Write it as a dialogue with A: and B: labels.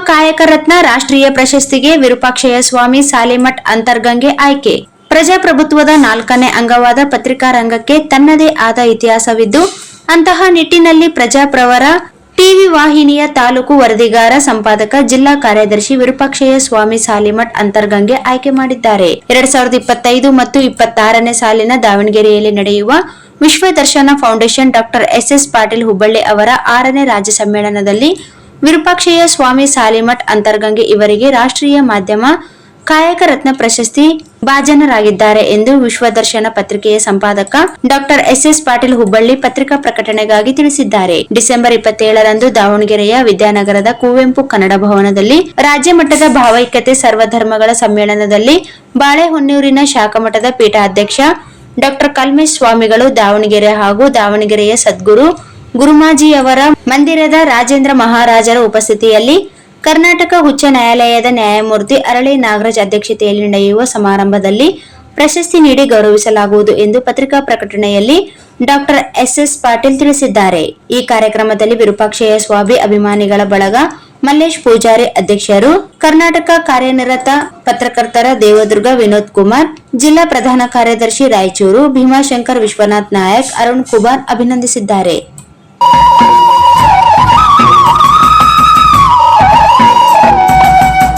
A: ಕಾಯಕ ರತ್ನ ರಾಷ್ಟ್ರೀಯ ಪ್ರಶಸ್ತಿಗೆ ವಿರೂಪಾಕ್ಷಯ್ಯ ಸ್ವಾಮಿ ಸಾಲಿಮಠ್ ಅಂತರ್ಗಂಗೆ ಆಯ್ಕೆ. ಪ್ರಜಾಪ್ರಭುತ್ವದ 4ನೇ ಅಂಗವಾದ ಪತ್ರಿಕಾ ರಂಗಕ್ಕೆ ತನ್ನದೇ ಆದ ಇತಿಹಾಸವಿದ್ದು, ಅಂತಹ ನಿಟ್ಟಿನಲ್ಲಿ ಪ್ರಜಾಪ್ರವರ ಟಿವಿ ವಾಹಿನಿಯ ತಾಲೂಕು ವರದಿಗಾರ, ಸಂಪಾದಕ, ಜಿಲ್ಲಾ ಕಾರ್ಯದರ್ಶಿ ವಿರೂಪಾಕ್ಷಯ್ಯ ಸ್ವಾಮಿ ಸಾಲಿಮಠ್ ಅಂತರ್ಗಂಗೆ ಆಯ್ಕೆ ಮಾಡಿದ್ದಾರೆ. 2025 ಮತ್ತು 26ನೇ ಸಾಲಿನ ದಾವಣಗೆರೆಯಲ್ಲಿ ನಡೆಯುವ ವಿಶ್ವದರ್ಶನ ಫೌಂಡೇಶನ್ ಡಾ ಎಸ್ ಪಾಟೀಲ್ ಹುಬ್ಬಳ್ಳಿ ಅವರ 6ನೇ ರಾಜ್ಯ ಸಮ್ಮೇಳನದಲ್ಲಿ ವಿರೂಪಾಕ್ಷಯ್ಯ ಸ್ವಾಮಿ ಸಾಲಿಮಠ್ ಅಂತರ್ಗಂಗೆ ಇವರಿಗೆ ರಾಷ್ಟ್ರೀಯ ಮಾಧ್ಯಮ ಕಾಯಕ ರತ್ನ ಪ್ರಶಸ್ತಿ ಭಾಜನರಾಗಿದ್ದಾರೆ ಎಂದು ವಿಶ್ವದರ್ಶನ ಪತ್ರಿಕೆಯ ಸಂಪಾದಕ ಡಾ ಎಸ್ ಪಾಟೀಲ್ ಹುಬ್ಬಳ್ಳಿ ಪತ್ರಿಕಾ ಪ್ರಕಟಣೆಗಾಗಿ ತಿಳಿಸಿದ್ದಾರೆ. ಡಿಸೆಂಬರ್ 27ರಂದು ದಾವಣಗೆರೆಯ ವಿದ್ಯಾನಗರದ ಕುವೆಂಪು ಕನ್ನಡ ಭವನದಲ್ಲಿ ರಾಜ್ಯ ಮಟ್ಟದ ಭಾವೈಕ್ಯತೆ ಸರ್ವಧರ್ಮಗಳ ಸಮ್ಮೇಳನದಲ್ಲಿ ಬಾಳೆಹೊನ್ನೂರಿನ ಶಾಖಮಠದ ಪೀಠಾಧ್ಯಕ್ಷ ಡಾ ಕಲ್ಮೇಶ್ ಸ್ವಾಮಿಗಳು, ದಾವಣಗೆರೆ ಹಾಗೂ ದಾವಣಗೆರೆಯ ಸದ್ಗುರು ಗುರುಮಾಜಿಯವರ ಮಂದಿರದ ರಾಜೇಂದ್ರ ಮಹಾರಾಜರ ಉಪಸ್ಥಿತಿಯಲ್ಲಿ ಕರ್ನಾಟಕ ಉಚ್ಚ ನ್ಯಾಯಾಲಯದ ನ್ಯಾಯಮೂರ್ತಿ ಅರಳಿ ನಾಗರಾಜ್ ಅಧ್ಯಕ್ಷತೆಯಲ್ಲಿ ನಡೆಯುವ ಸಮಾರಂಭದಲ್ಲಿ ಪ್ರಶಸ್ತಿ ನೀಡಿ ಗೌರವಿಸಲಾಗುವುದು ಎಂದು ಪತ್ರಿಕಾ ಪ್ರಕಟಣೆಯಲ್ಲಿ ಡಾ ಎಸ್ ಪಾಟೀಲ್ ತಿಳಿಸಿದ್ದಾರೆ. ಈ ಕಾರ್ಯಕ್ರಮದಲ್ಲಿ ವಿರೂಪಾಕ್ಷಯ್ಯ ಸ್ವಾಮಿ ಅಭಿಮಾನಿಗಳ ಬಳಗ ಮಲ್ಲೇಶ್ ಪೂಜಾರಿ ಅಧ್ಯಕ್ಷರು, ಕರ್ನಾಟಕ ಕಾರ್ಯನಿರತ ಪತ್ರಕರ್ತರ ದೇವದುರ್ಗ ವಿನೋದ್ ಕುಮಾರ್, ಜಿಲ್ಲಾ ಪ್ರಧಾನ ಕಾರ್ಯದರ್ಶಿ ರಾಯಚೂರು ಭೀಮಾಶಂಕರ್, ವಿಶ್ವನಾಥ್ ನಾಯಕ್, ಅರುಣ್ ಕುಮಾರ್ ಅಭಿನಂದಿಸಿದ್ದಾರೆ.